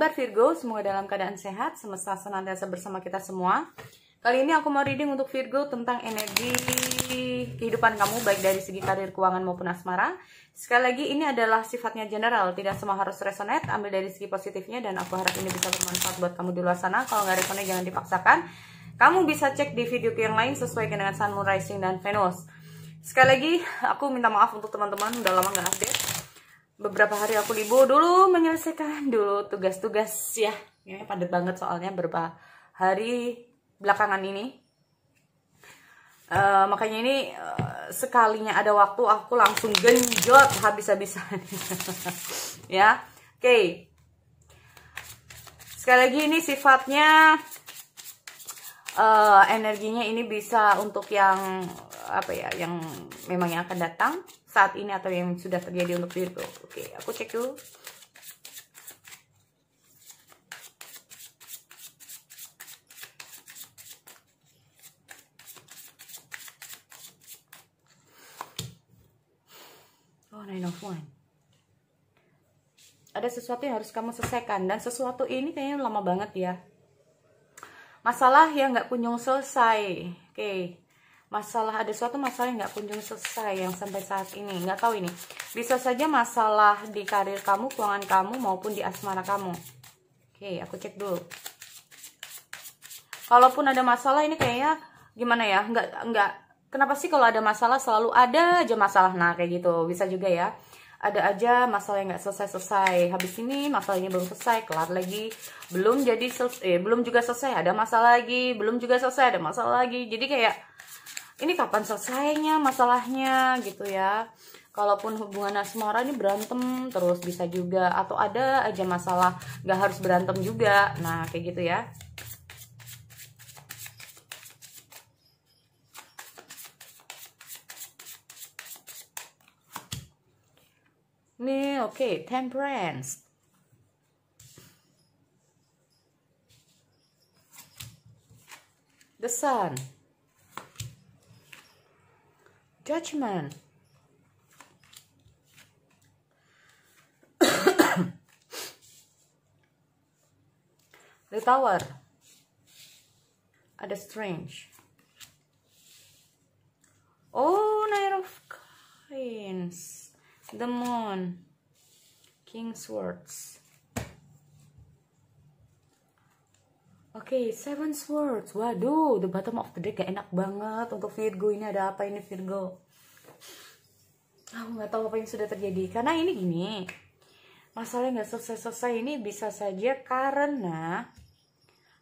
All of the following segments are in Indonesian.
kabar Virgo? Semoga dalam keadaan sehat, semesta senantiasa bersama kita semua. Kali ini aku mau reading untuk Virgo tentang energi kehidupan kamu, baik dari segi karir, keuangan maupun asmara. Sekali lagi, ini adalah sifatnya general, tidak semua harus resonate. Ambil dari segi positifnya dan aku harap ini bisa bermanfaat buat kamu di luar sana. Kalau nggak resonate jangan dipaksakan. Kamu bisa cek di video yang lain sesuaikan dengan Sun, Moon, Rising, dan Venus. Sekali lagi, aku minta maaf untuk teman-teman, udah lama nggak update. Beberapa hari aku libur dulu, menyelesaikan dulu tugas-tugas ya. Ini padat banget soalnya beberapa hari belakangan ini. Makanya ini sekalinya ada waktu aku langsung genjot habis-habisan. Ya, oke. Sekali lagi ini sifatnya energinya ini bisa untuk yang apa ya, yang memang yang akan datang saat ini atau yang sudah terjadi untuk Virgo. Oke, aku cek dulu. Oh, Nine of Wands. Ada sesuatu yang harus kamu selesaikan, dan sesuatu ini kayaknya lama banget ya. Masalah yang nggak kunjung selesai. Oke. Masalah, ada suatu masalah yang nggak kunjung selesai yang sampai saat ini. Nggak tahu ini. Bisa saja masalah di karir kamu, keuangan kamu, maupun di asmara kamu. Oke, aku cek dulu. Kalaupun ada masalah ini kayaknya gimana ya? Nggak. Kenapa sih kalau ada masalah selalu ada aja masalah? Nah, kayak gitu. Bisa juga ya. Ada aja masalah yang nggak selesai-selesai. Habis ini masalahnya belum selesai, kelar lagi. Belum jadi selesai, belum juga selesai, ada masalah lagi. Belum juga selesai, ada masalah lagi. Jadi kayak ini kapan selesainya masalahnya gitu ya. Kalaupun hubungan asmara ini berantem terus bisa juga. Atau ada aja masalah, nggak harus berantem juga. Nah, kayak gitu ya. Nih, oke, Temperance. The Sun. Judgment. The Tower. Ada Strange. Oh, Knight of Coins. The Moon. King Swords. Oke, Seven Swords. Waduh, the bottom of the deck gak enak banget untuk Virgo. Ini ada apa ini Virgo? Aku nggak tahu apa yang sudah terjadi. Karena ini gini, masalah nggak selesai-selesai ini bisa saja karena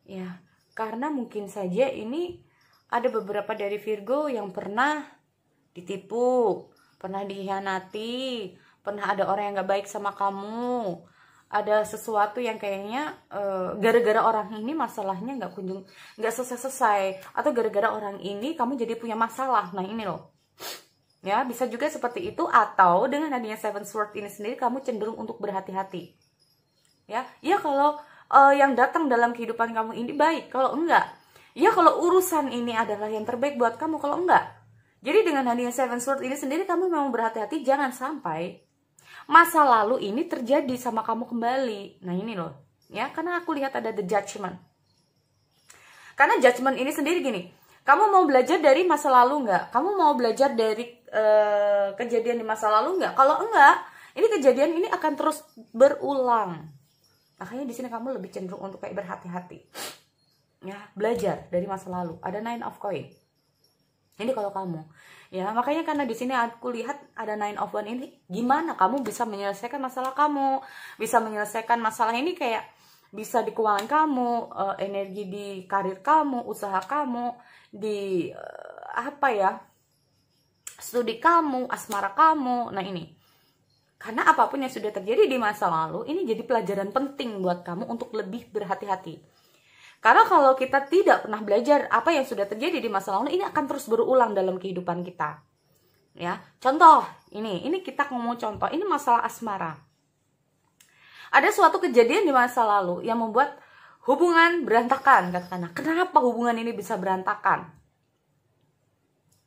ya, karena mungkin saja ini ada beberapa dari Virgo yang pernah ditipu, pernah dikhianati, pernah ada orang yang nggak baik sama kamu. Ada sesuatu yang kayaknya gara-gara orang ini masalahnya nggak selesai-selesai, atau gara-gara orang ini kamu jadi punya masalah. Nah ini loh, ya bisa juga seperti itu. Atau dengan adanya Seven Swords ini sendiri kamu cenderung untuk berhati-hati. Ya kalau yang datang dalam kehidupan kamu ini baik, kalau enggak, ya kalau urusan ini adalah yang terbaik buat kamu, kalau enggak. Jadi dengan adanya Seven Swords ini sendiri kamu memang berhati-hati, jangan sampai masa lalu ini terjadi sama kamu kembali. Nah ini loh, ya, karena aku lihat ada the Judgment. Karena Judgment ini sendiri gini, kamu mau belajar dari masa lalu nggak? Kamu mau belajar dari kejadian di masa lalu nggak? Kalau enggak, ini kejadian ini akan terus berulang. Makanya di sini kamu lebih cenderung untuk kayak berhati-hati. Ya, belajar dari masa lalu. Ada Nine of Coins. Ini kalau kamu, ya, makanya karena di sini aku lihat ada Nine of Wands ini, gimana kamu bisa menyelesaikan masalah kamu, bisa menyelesaikan masalah ini kayak bisa di keuangan kamu, energi di karir kamu, usaha kamu, di apa ya, studi kamu, asmara kamu. Nah ini, karena apapun yang sudah terjadi di masa lalu, ini jadi pelajaran penting buat kamu untuk lebih berhati-hati. Karena kalau kita tidak pernah belajar apa yang sudah terjadi di masa lalu, ini akan terus berulang dalam kehidupan kita. Ya, contoh ini kita ngomong contoh, ini masalah asmara. Ada suatu kejadian di masa lalu yang membuat hubungan berantakan, katakanlah. Kenapa hubungan ini bisa berantakan?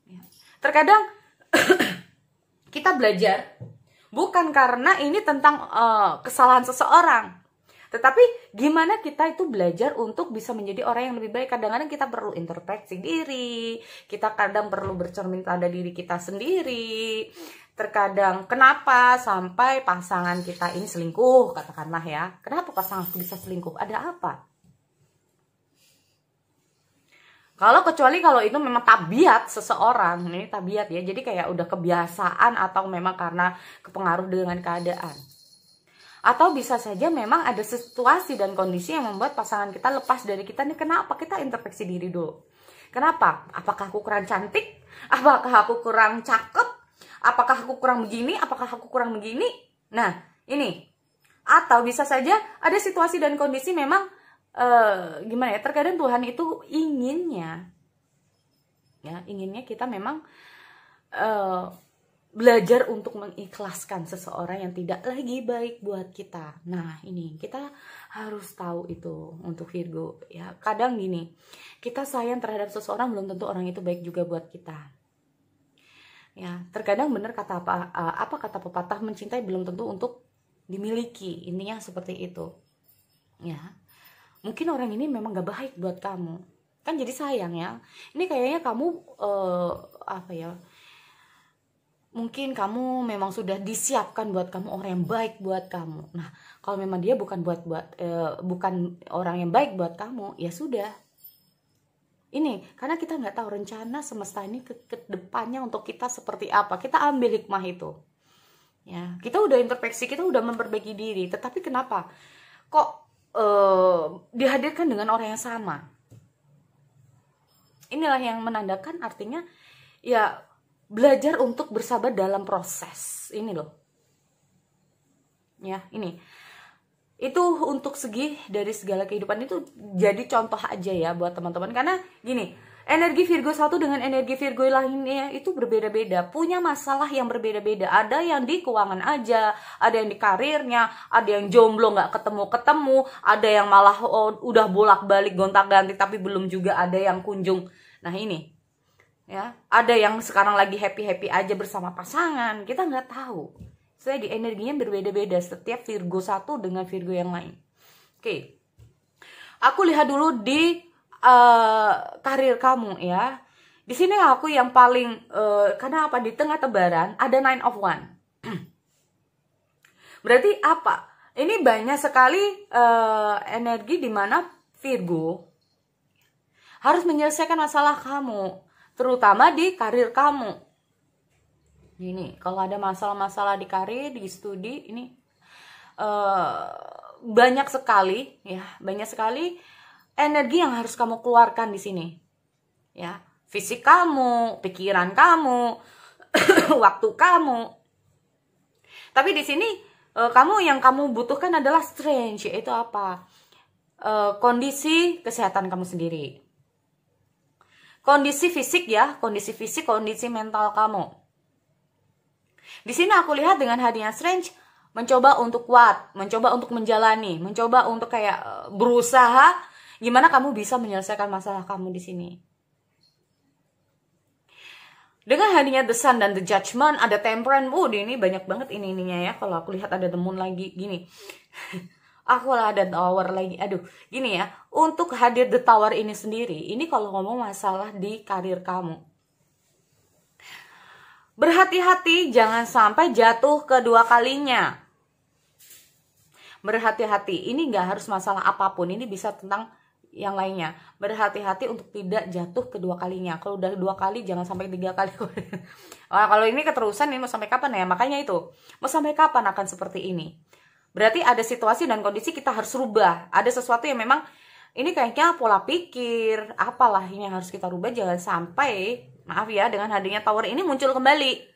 Ya. Terkadang kita belajar bukan karena ini tentang kesalahan seseorang, Tetapi gimana kita itu belajar untuk bisa menjadi orang yang lebih baik. Kadang-kadang kita perlu introspeksi diri, kita kadang perlu bercermin pada diri kita sendiri. Terkadang kenapa sampai pasangan kita ini selingkuh, katakanlah ya. Kenapa pasanganku bisa selingkuh? Ada apa? Kecuali kalau itu memang tabiat seseorang, ini tabiat ya. Jadi kayak udah kebiasaan atau memang karena kepengaruh dengan keadaan. Atau bisa saja memang ada situasi dan kondisi yang membuat pasangan kita lepas dari kita. Nih kenapa? Kita introspeksi diri dulu. Kenapa? Apakah aku kurang cantik? Apakah aku kurang cakep? Apakah aku kurang begini? Apakah aku kurang begini? Nah, ini. Atau bisa saja ada situasi dan kondisi memang gimana ya? Terkadang Tuhan itu inginnya kita memang belajar untuk mengikhlaskan seseorang yang tidak lagi baik buat kita. Nah, ini kita harus tahu itu untuk Virgo ya. Kadang gini, kita sayang terhadap seseorang belum tentu orang itu baik juga buat kita. Ya, terkadang benar kata kata pepatah, mencintai belum tentu untuk dimiliki. Intinya seperti itu. Ya. Mungkin orang ini memang gak baik buat kamu. Kan jadi sayang ya. Ini kayaknya kamu mungkin kamu memang sudah disiapkan buat kamu orang yang baik buat kamu. Nah, kalau memang dia bukan bukan orang yang baik buat kamu, ya sudah. Ini karena kita nggak tahu rencana semesta ini ke depannya untuk kita seperti apa. Kita ambil hikmah itu. Ya, kita udah introspeksi, kita udah memperbaiki diri. Tetapi kenapa kok dihadirkan dengan orang yang sama? Inilah yang menandakan artinya ya belajar untuk bersabar dalam proses ini loh. Ya, ini. Itu untuk dari segala kehidupan itu jadi contoh aja ya buat teman-teman. Karena gini, energi Virgo 1 dengan energi Virgo lainnya itu berbeda-beda. Punya masalah yang berbeda-beda. Ada yang di keuangan aja, ada yang di karirnya, ada yang jomblo gak ketemu-ketemu, ada yang malah udah bolak-balik gonta-ganti tapi belum juga ada yang kunjung. Nah ini. Ya, ada yang sekarang lagi happy-happy aja bersama pasangan. Kita nggak tahu. Jadi energinya berbeda-beda setiap Virgo 1 dengan Virgo yang lain. Oke. Aku lihat dulu di karir kamu ya. Di sini aku yang paling karena apa, di tengah tebaran ada 9 of Wands. Berarti apa? Ini banyak sekali energi di mana Virgo harus menyelesaikan masalah kamu. Terutama di karir kamu. Ini, kalau ada masalah-masalah di karir, di studi, ini banyak sekali energi yang harus kamu keluarkan di sini. Ya, fisik kamu, pikiran kamu, waktu kamu. Tapi di sini yang kamu butuhkan adalah strength, yaitu apa? Kondisi kesehatan kamu sendiri. Kondisi fisik ya, kondisi mental kamu. Di sini aku lihat dengan hadirnya Strength, mencoba untuk kuat, mencoba untuk menjalani, mencoba untuk kayak berusaha gimana kamu bisa menyelesaikan masalah kamu di sini. Dengan hadirnya The Sun dan The Judgment, ada Temperance. Ini banyak banget ininya ya. Kalau aku lihat ada The Moon lagi, gini. Aku lah ada Tower lagi. Aduh, gini ya. Untuk hadir The Tower ini sendiri, ini kalau ngomong masalah di karir kamu. Berhati-hati jangan sampai jatuh kedua kalinya. Berhati-hati, ini nggak harus masalah apapun. Ini bisa tentang yang lainnya. Berhati-hati untuk tidak jatuh kedua kalinya. Kalau udah 2 kali, jangan sampai 3 kali. Wah, kalau ini keterusan, ini mau sampai kapan ya? Makanya itu, mau sampai kapan akan seperti ini? Berarti ada situasi dan kondisi kita harus rubah. Ada sesuatu yang memang ini kayaknya pola pikir, apalah ini yang harus kita rubah. Jangan sampai, maaf ya, dengan hadirnya Tower ini muncul kembali.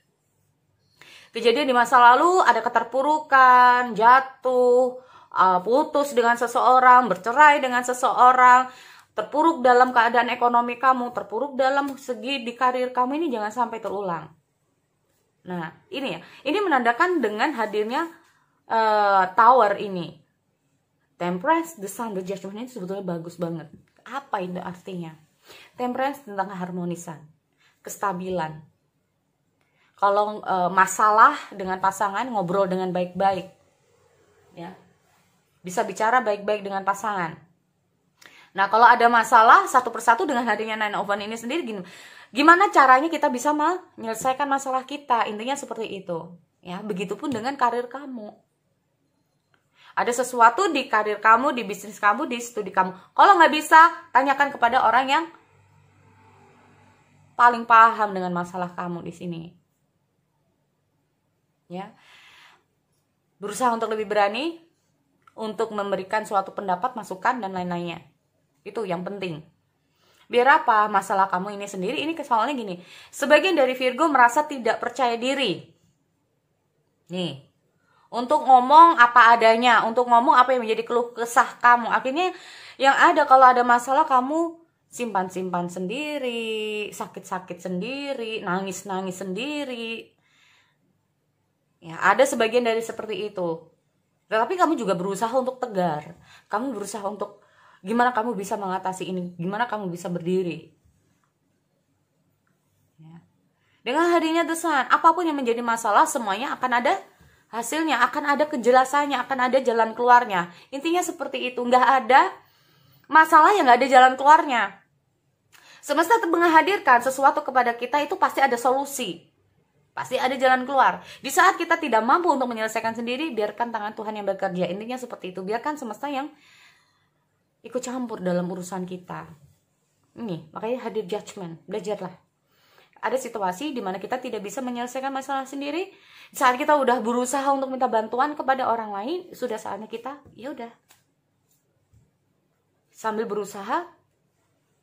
Kejadian di masa lalu, ada keterpurukan, jatuh, putus dengan seseorang, bercerai dengan seseorang, terpuruk dalam keadaan ekonomi kamu, terpuruk dalam segi di karir kamu, ini jangan sampai terulang. Nah, ini ya. Ini menandakan dengan hadirnya Tower ini. Temperance, The Sun, The Judgment ini sebetulnya bagus banget. Apa itu artinya? Temperance tentang keharmonisan, kestabilan. Kalau masalah dengan pasangan, ngobrol dengan baik-baik. Ya. bisa bicara baik-baik dengan pasangan. Nah, kalau ada masalah satu persatu dengan hadirnya Nine of Wands ini sendiri, gimana caranya kita bisa menyelesaikan masalah kita? Intinya seperti itu. Ya, begitupun dengan karir kamu. Ada sesuatu di karir kamu, di bisnis kamu, di studi kamu. Kalau nggak bisa, tanyakan kepada orang yang paling paham dengan masalah kamu di sini. Ya, berusaha untuk lebih berani untuk memberikan suatu pendapat, masukan, dan lain-lainnya. Itu yang penting. Biar apa? Masalah kamu ini sendiri, ini soalnya gini. Sebagian dari Virgo merasa tidak percaya diri. Nih, untuk ngomong apa adanya, untuk ngomong apa yang menjadi keluh kesah kamu. Akhirnya yang ada kalau ada masalah kamu simpan-simpan sendiri, sakit-sakit sendiri, nangis-nangis sendiri. Ya, ada sebagian dari seperti itu. Tetapi kamu juga berusaha untuk tegar. Kamu berusaha untuk gimana kamu bisa mengatasi ini, gimana kamu bisa berdiri. Ya. Dengan hadirnya The Sun, apapun yang menjadi masalah, semuanya akan ada hasilnya, akan ada kejelasannya, akan ada jalan keluarnya. Intinya seperti itu, nggak ada masalah yang nggak ada jalan keluarnya. Semesta menghadirkan sesuatu kepada kita itu pasti ada solusi. Pasti ada jalan keluar. Di saat kita tidak mampu untuk menyelesaikan sendiri, biarkan tangan Tuhan yang bekerja. Intinya seperti itu, biarkan semesta yang ikut campur dalam urusan kita. Ini, makanya hadir judgment. Belajarlah. Ada situasi di mana kita tidak bisa menyelesaikan masalah sendiri. Saat kita udah berusaha untuk minta bantuan kepada orang lain, sudah saatnya kita, ya udah. Sambil berusaha,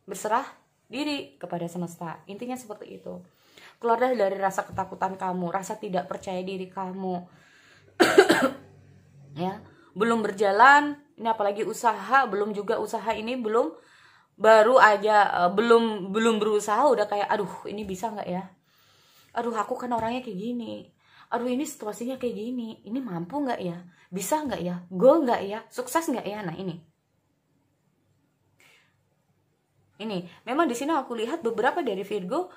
berserah diri kepada semesta. Intinya seperti itu. Keluarlah dari rasa ketakutan kamu, rasa tidak percaya diri kamu. Ya, belum berjalan, ini apalagi usaha, belum juga usaha ini belum, baru aja belum berusaha udah kayak aduh ini bisa nggak ya, aduh aku kan orangnya kayak gini, aduh ini situasinya kayak gini, ini mampu nggak ya, bisa nggak ya, go nggak ya, sukses nggak ya. Nah ini memang di sini aku lihat beberapa dari Virgo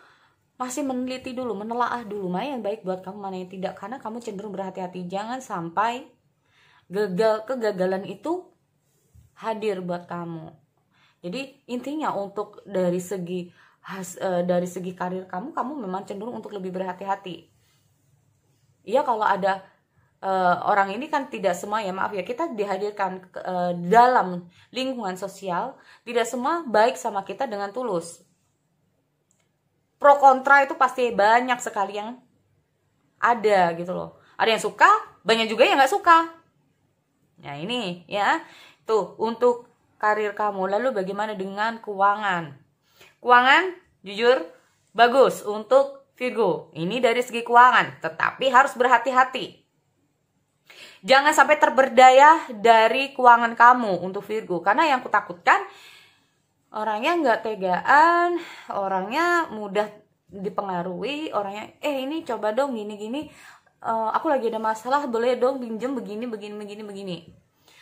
masih meneliti dulu, menelaah dulu mana yang baik buat kamu, mana yang tidak, karena kamu cenderung berhati-hati. Jangan sampai kegagalan itu hadir buat kamu. Jadi intinya untuk dari segi karir kamu memang cenderung untuk lebih berhati-hati. Iya, kalau ada orang ini kan tidak semua, ya maaf ya, kita dihadirkan dalam lingkungan sosial, tidak semua baik sama kita dengan tulus. Pro kontra itu pasti banyak sekali yang ada gitu loh. Ada yang suka, banyak juga yang nggak suka. Nah ini ya, tuh untuk karir kamu. Lalu bagaimana dengan keuangan? Keuangan jujur bagus untuk Virgo. Ini dari segi keuangan, tetapi harus berhati-hati. Jangan sampai terberdaya dari keuangan kamu untuk Virgo. Karena yang kutakutkan, orangnya nggak tegaan, orangnya mudah dipengaruhi, orangnya ini coba dong gini-gini, aku lagi ada masalah, boleh dong pinjem begini.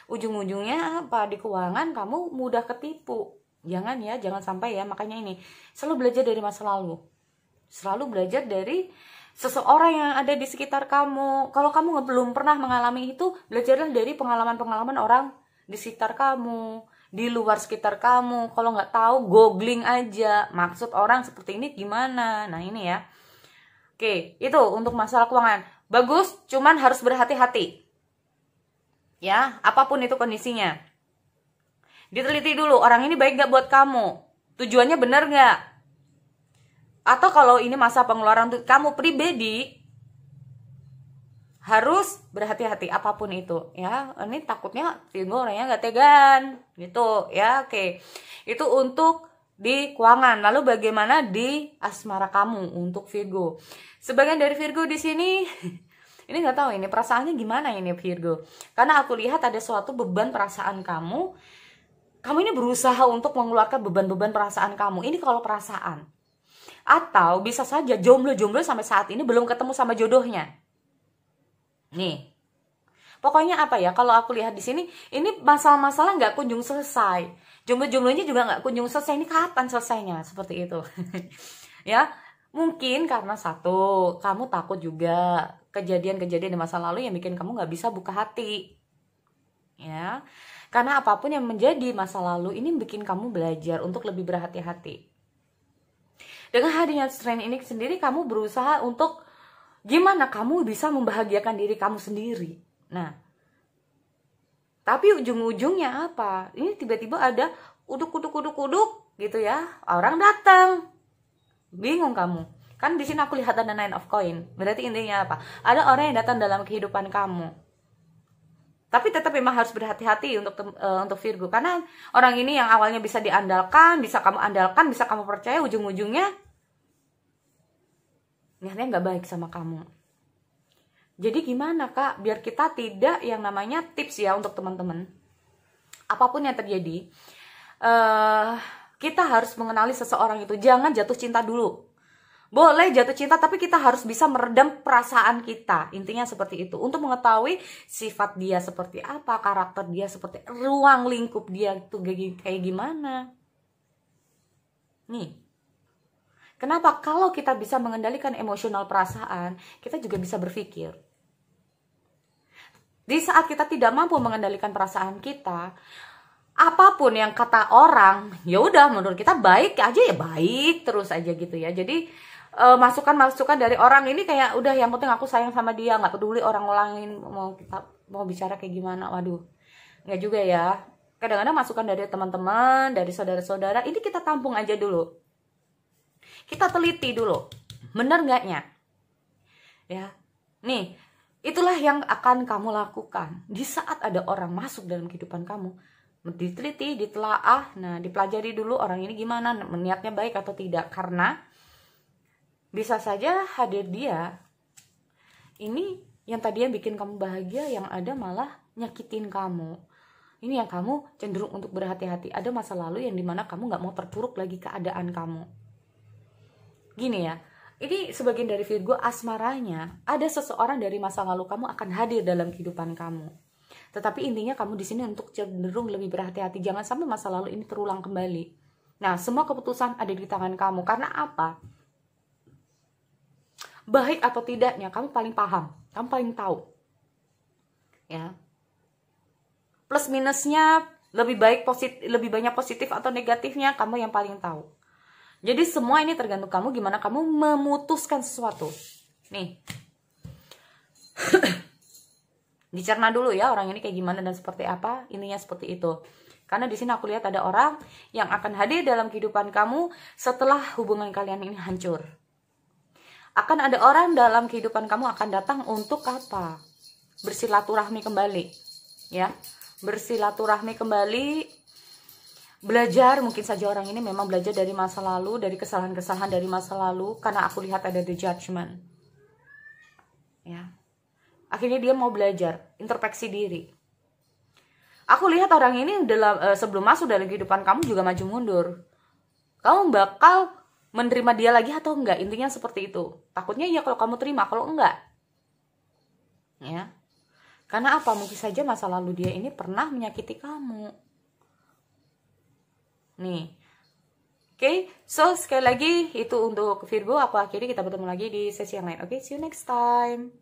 Ujung-ujungnya apa? Di keuangan kamu mudah ketipu. Jangan ya, jangan sampai ya. Makanya ini, selalu belajar dari masa lalu. Selalu belajar dari seseorang yang ada di sekitar kamu. Kalau kamu belum pernah mengalami itu, belajarlah dari pengalaman-pengalaman orang di sekitar kamu, di luar sekitar kamu. Kalau nggak tahu, googling aja maksud orang seperti ini gimana. Nah ini ya. Oke, itu untuk masalah keuangan. Bagus, cuman harus berhati-hati. Ya, apapun itu kondisinya. Diteliti dulu, orang ini baik gak buat kamu? Tujuannya benar gak? Atau kalau ini masa pengeluaran untuk kamu pribadi, harus berhati-hati apapun itu. Ya, ini takutnya Virgo orangnya gak tegan. Gitu, ya, oke. Itu untuk di keuangan. Lalu bagaimana di asmara kamu untuk Virgo? Sebagian dari Virgo di sini ini nggak tahu ini perasaannya gimana ini Virgo. Karena aku lihat ada suatu beban perasaan kamu. Kamu ini berusaha untuk mengeluarkan beban-beban perasaan kamu. Ini kalau perasaan. Atau bisa saja jomblo-jomblo sampai saat ini belum ketemu sama jodohnya. Nih. Pokoknya apa ya, kalau aku lihat di sini, ini masalah-masalah nggak kunjung selesai. Jomblo-jomblonya juga nggak kunjung selesai. Ini kapan selesainya? Seperti itu. Ya, mungkin karena satu, kamu takut juga kejadian-kejadian di masa lalu yang bikin kamu nggak bisa buka hati. Ya. Karena apapun yang menjadi masa lalu ini bikin kamu belajar untuk lebih berhati-hati. Dengan hadirnya strength ini sendiri, kamu berusaha untuk gimana kamu bisa membahagiakan diri kamu sendiri. Nah, tapi ujung-ujungnya apa? Ini tiba-tiba ada uduk gitu ya. Orang datang. Bingung kamu. Kan di sini aku lihat ada 9 of coin. Berarti intinya apa? Ada orang yang datang dalam kehidupan kamu. Tapi tetap memang harus berhati-hati untuk Virgo, karena orang ini yang awalnya bisa diandalkan, bisa kamu andalkan, bisa kamu percaya, ujung-ujungnya niatnya nggak baik sama kamu. Jadi gimana Kak, biar kita tidak yang namanya tips ya untuk teman-teman. Apapun yang terjadi, kita harus mengenali seseorang itu. Jangan jatuh cinta dulu. Boleh jatuh cinta, tapi kita harus bisa meredam perasaan kita. Intinya seperti itu. Untuk mengetahui sifat dia seperti apa, karakter dia seperti, ruang lingkup dia itu kayak gimana. Nih. Kenapa? Kalau kita bisa mengendalikan emosional perasaan, kita juga bisa berpikir. Di saat kita tidak mampu mengendalikan perasaan kita, apapun yang kata orang, ya udah menurut kita baik aja, ya baik terus aja gitu ya. Jadi masukan-masukan dari orang ini kayak udah, yang penting aku sayang sama dia, nggak peduli orang lain mau bicara kayak gimana. Waduh, nggak juga ya. Kadang-kadang masukan dari teman-teman, dari saudara-saudara, ini kita tampung aja dulu, kita teliti dulu, bener nggaknya ya. Nih, itulah yang akan kamu lakukan di saat ada orang masuk dalam kehidupan kamu. Diteliti, ditelaah, nah dipelajari dulu orang ini gimana, niatnya baik atau tidak. Karena bisa saja hadir dia ini yang tadinya bikin kamu bahagia, yang ada malah nyakitin kamu. Ini yang kamu cenderung untuk berhati-hati. Ada masa lalu yang dimana kamu gak mau terpuruk lagi keadaan kamu. Gini ya, ini sebagian dari Virgo, asmaranya ada seseorang dari masa lalu kamu akan hadir dalam kehidupan kamu. Tetapi intinya kamu di sini untuk cenderung lebih berhati-hati, jangan sampai masa lalu ini terulang kembali. Nah, semua keputusan ada di tangan kamu. Karena apa? Baik atau tidaknya kamu paling paham, kamu paling tahu. Ya. Plus minusnya, lebih banyak positif atau negatifnya, kamu yang paling tahu. Jadi semua ini tergantung kamu gimana kamu memutuskan sesuatu. Nih. Dicerna dulu ya orang ini kayak gimana dan seperti apa, intinya seperti itu. Karena di sini aku lihat ada orang yang akan hadir dalam kehidupan kamu setelah hubungan kalian ini hancur. Akan ada orang dalam kehidupan kamu akan datang untuk apa? Bersilaturahmi kembali. Ya, bersilaturahmi kembali. Belajar, mungkin saja orang ini memang belajar dari masa lalu, dari kesalahan-kesalahan dari masa lalu. Karena aku lihat ada the judgment. Ya. Akhirnya dia mau belajar, introspeksi diri. Aku lihat orang ini sebelum masuk dalam kehidupan kamu juga maju mundur. Kamu bakal menerima dia lagi atau enggak? Intinya seperti itu. Takutnya ya kalau kamu terima, kalau enggak. Ya. Karena apa? Mungkin saja masa lalu dia ini pernah menyakiti kamu. Nih. Oke, so sekali lagi itu untuk Virgo. Aku akhiri, kita bertemu lagi di sesi yang lain. Oke, see you next time.